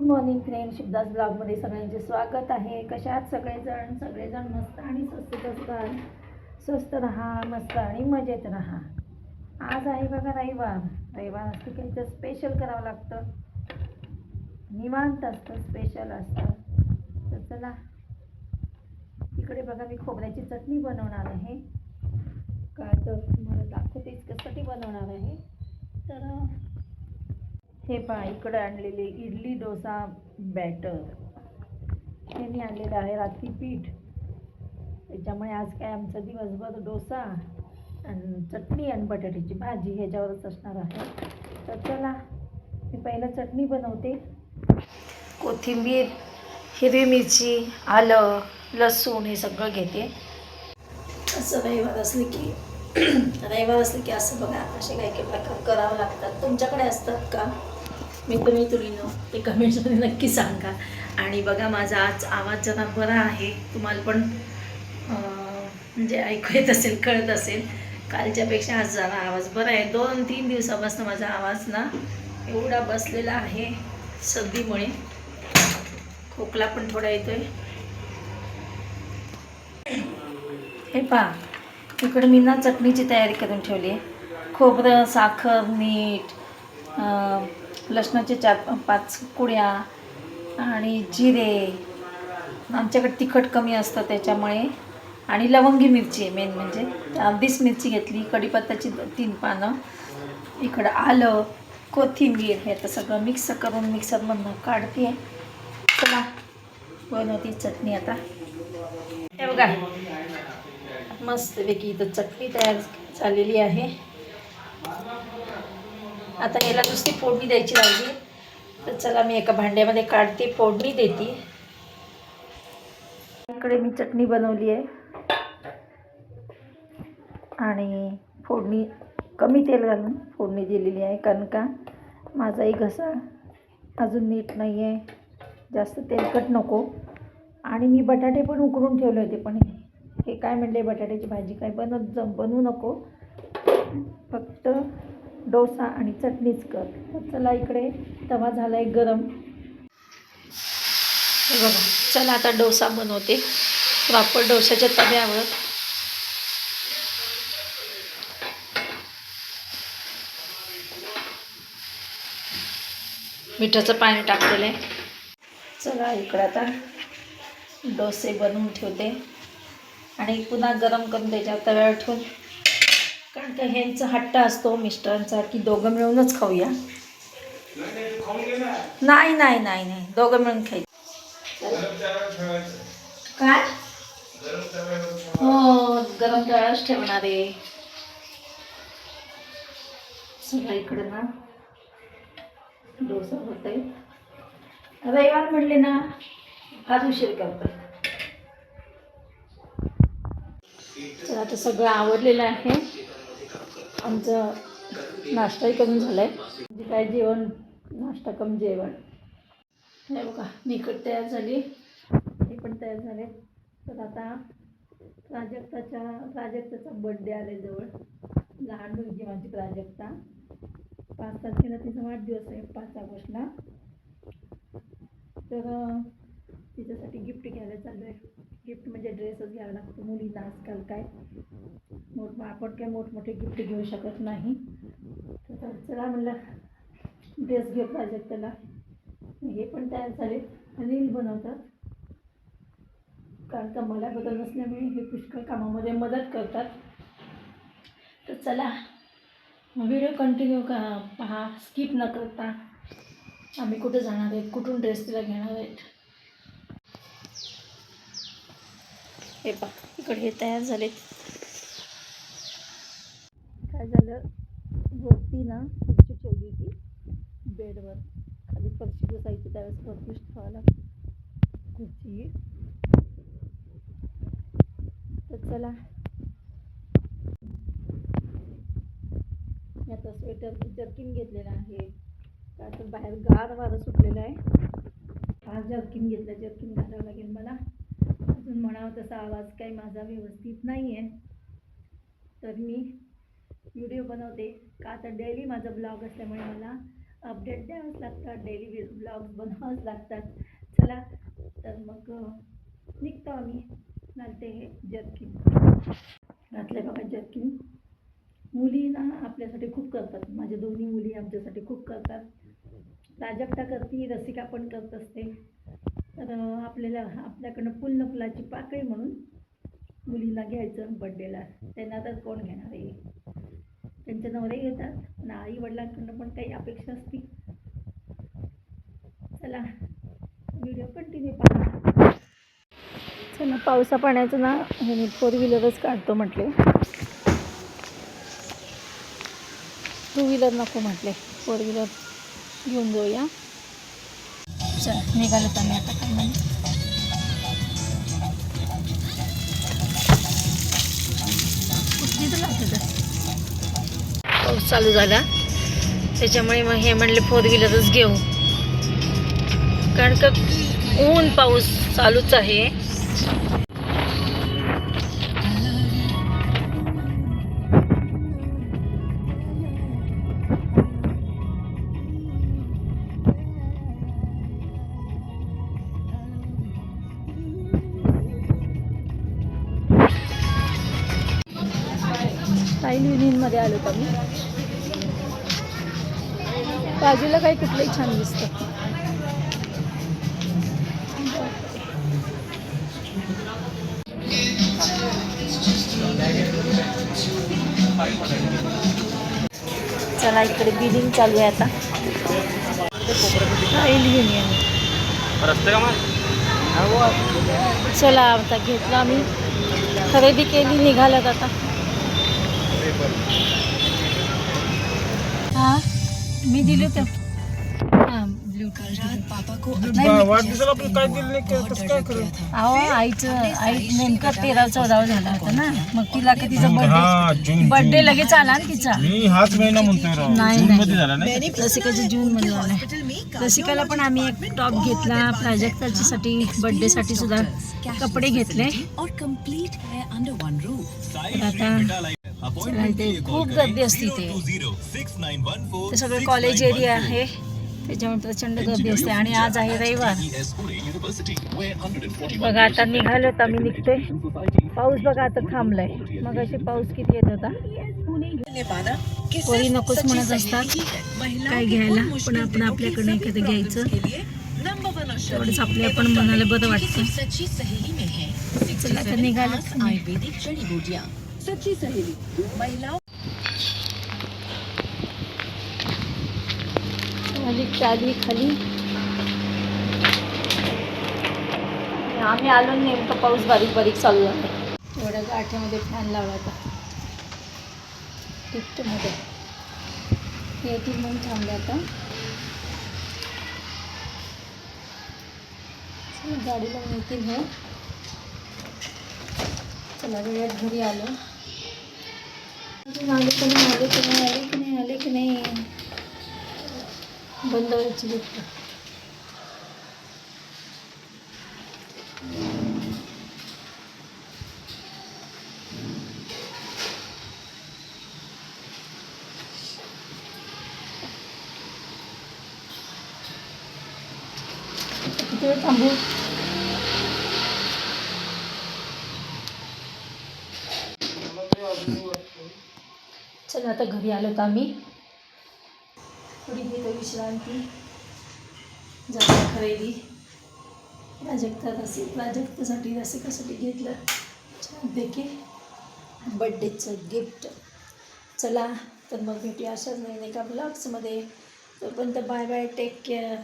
Morning friend, Shivdas ब्लॉगमध्ये सगळ्यांचे स्वागत आहे. कशा आहात सगळेजण मस्त आणि स्वस्त असतात. स्वस्त राहा, मस्त आणि मजेत राहा. आज आहे बघा रविवार असते काही तर स्पेशल करावं लागतं. निवांत असतं, स्पेशल असतं. तर चला, इकडे बघा मी खोबऱ्याची चटणी बनवणार आहे. काय तर तुम्हाला दाखवतेच कशासाठी बनवणार आहे. तर हे पहा, इकडे आणलेले इडली डोसा बॅटर हे मी आणलेलं आहे रात्री पीठ. त्याच्यामुळे आज काय आमचा दिवसभर डोसा आणि चटणी आणि बटाट्याची भाजी ह्याच्यावरच असणार आहे. तर चला, मी पहिलं चटणी बनवते. कोथिंबीर, हिरवी मिरची, आलं, लसूण हे सगळं घेते. असं रविवार असले की असं बघा, असे काही काही प्रकार करावं लागतात. तुमच्याकडे असतात का? मित्रमैत्रिणींनो ते कमेंट्समध्ये नक्की सांगा. आणि बघा, माझा आज आवाज जरा बरा आहे. तुम्हाला पण म्हणजे ऐकू येत असेल, कळत असेल. कालच्यापेक्षा आज जरा आवाज बरा आहे. 2-3 दिवसापासून माझा आवाज ना एवढा बसलेला आहे सर्दीमुळे. खोकला पण थोडा येतोय. हे पहा, इकडे मी ना चटणीची तयारी करून ठेवली आहे. खोबरं, साखर, मीठ, लसणाचे 4-5 कुड्या आणि जिरे. आमच्याकडे तिखट कमी असतं त्याच्यामुळे. आणि लवंगी मिरची आहे मेन म्हणजे. अर्धीच मिरची घेतली. कढीपत्त्याची 3 पानं. इकडं आलं, कोथिंबीर हे आता सगळं मिक्स करून मिक्सरमधून काढते आहे. चला, बनवते चटणी आता. हे बघा, मस्तपैकी इथं चटणी तयार झालेली आहे. आता याला नुसती फोडणी द्यायची राहिली. तर चला, मी एका भांड्यामध्ये काढते, फोडणी देते. इकडे मी चटणी बनवली आहे आणि फोडणी कमी तेल घालून फोडणी दिलेली आहे. कारण का माझाही घसा अजून नीट नाही आहे, जास्त तेलकट नको. आणि मी बटाटे पण उकडून ठेवले होते, पण हे काय म्हणले, बटाट्याची भाजी काय बनवू नको, फक्त डोसा आणि चटणीच कर. तर चला, इकडे तवा झाला आहे गरम. बघा, चला आता डोसा बनवते. प्रॉपर डोशाच्या तव्यावर मिठाचं पाणी टाकलेलं आहे. चला, इकडे आता डोसे बनवून ठेवते आणि पुन्हा गरम करून त्याच्यावर तव्यावर ठेवून. कारण का ह्यांचा हट्ट असतो मिस्टरांचा की दोघं मिळूनच खाऊया. नाही, दोघं मिळून खायचं. काय? हो, गरम तव्यावरच ठेवणार आहे. सगळं इकडे ना डोसा होत आहे. रविवार म्हणले ना फार उशीर करतात. तर आता सगळं आवडलेलं आहे. आमचं नाश्ताही करून झाला आहे. म्हणजे काय जेवण, नाश्ता कम जेवण. हे बघा, निकट तयार झाली, हे पण तयार झाले. तर आता प्राजक्ताचा बड्डे आले जवळ. लहान मुलगी माझी प्राजक्ता. 5 तारखेला तिचा वाढदिवस आहे, 5 ऑगस्टला. तर तिच्यासाठी गिफ्ट घ्यायला चालू आहे. गिफ्ट म्हणजे ड्रेसच घ्यावा लागतो मुलींना आजकाल. काय आपण काय मोठमोठे गिफ्ट घेऊ शकत नाही. तर चला म्हणलं ड्रेस घेऊ प्राजक्ताला. हे पण तयार झाले. रील बनवतात, कारण का मला बदल नसल्यामुळे हे पुष्कळ कामामध्ये मदत करतात. तर चला, व्हिडिओ कंटिन्यू पहा, स्किप न करता. आम्ही कुठे जाणार आहेत, कुठून ड्रेस तिला घेणार आहेत. हे पहा, इकडे हे तयार झाले. काय झालं, वरती ना खुर्ची ठेवली होती बेडवर. खाली फरशी बसायची, त्यावेळेस वरतीच ठेवावं लागतं खुर्ची. तर चला, आता स्वेटर जर्किन घेतलेला आहे. का तर बाहेर गार वारं सुटलेलं आहे. हा जर्किन घेतला, जर्किन घालावं लागेल मला. अजून म्हणावं तसा आवाज काही माझा व्यवस्थित नाही आहे. तर मी व्हिडिओ बनवते का तर डेली माझा ब्लॉग असल्यामुळे मला अपडेट द्यावंच लागतात, डेली ब्लॉग्स बनवावंच लागतात. चला तर मग निघतो आम्ही. घालते हे जर्किन, घातले बघा जर्किन. मुली ना आपल्यासाठी खूप करतात, माझ्या दोन्ही मुली आमच्यासाठी खूप करतात. प्राजक्ता करते, रसिका पण करत असते. तर आपल्याकडनं फुलाची पाकळी म्हणून मुलीला घ्यायचं बड्डेला. त्यांना तर कोण घेणार आहे, त्यांचे नवरे घेतात, पण आई वडिलांकडनं पण काही अपेक्षा असते. चला व्हिडिओ कंटिन्यू पहा. चला पावसा पाण्याचं ना हे 4 व्हीलरच काढतो म्हटले, 2 व्हीलर नको म्हटले, 4 व्हीलर घेऊन जाऊया. चला निघालो तर मी आता काय म्हणजे कुठली तर लागतं तर पाऊस चालू झाला त्याच्यामुळे मग हे म्हणले 4 व्हीलरच घेऊ, कारण का ऊन पाऊस चालूच आहे. स्टाईल युनियनमध्ये आलो तर मी, बाजूला काही कुठलंही छान दिसतं. चला इकडे बिलिंग चालू आहे आता. Style union. चला आता घेतलं आम्ही, खरेदी केली, निघाल्यात आता. हा मी दिले होते. ब्लू अहो आई नेमका 13-14 झाला होता ना, मग तिला का तिचा बर्थडे लगेच आला ना तिचा. हाच महिना म्हणतोय, नाही रसिकाच्या जून मध्ये झाला. रसिकाला पण आम्ही एक टॉप घेतला, प्राजक्ताची बर्थडे साठी सुद्धा कपडे घेतले. आता इथे खूप गर्दी असते, ते सगळं कॉलेज एरिया आहे त्याच्यामुळे प्रचंड गर्दी असते. आणि आज आहे रविवार. बघा आता निघालो तर आम्ही निघतोय. पाऊस बघा आता थांबलाय, मग अशी पाऊस किती येत होता. पोरी नकोच म्हणत असतात काय घ्यायला, पण आपण आपल्याकडनं एखादं घ्यायचं, तेवढंच आपल्या पण मनाला बरं वाटतं. चला आता निघालो. आयुर्वेदिक जडीबुटियां सच्ची सहेली महिला चाली खाली. आम्ही आलो नेमकं पाऊस बारीक बारीक चालू झाला. एवढ्या गाठ्यामध्ये फॅन लावला होता टिफ्टमध्ये, येतील म्हणून थांबले आता. गाडीला मिळतील हे. चला वेळेत घरी आलो. आले की नाही, आले की नाही, आले की नाही, आले की नाही. बंद व्हायची लिफ्ट. किती वेळ थांबू. चला आता घरी आलो तर आम्ही थोडी घेतो विश्रांती, जाता खरेदी. प्राजक्तासाठी रसिकासाठी घेतलं छानपैकी बड्डेचं गिफ्ट. चला तर मग भेटूया अशाच नवीन एका ब्लॉग्समध्ये. तोपर्यंत बाय बाय, टेक केअर.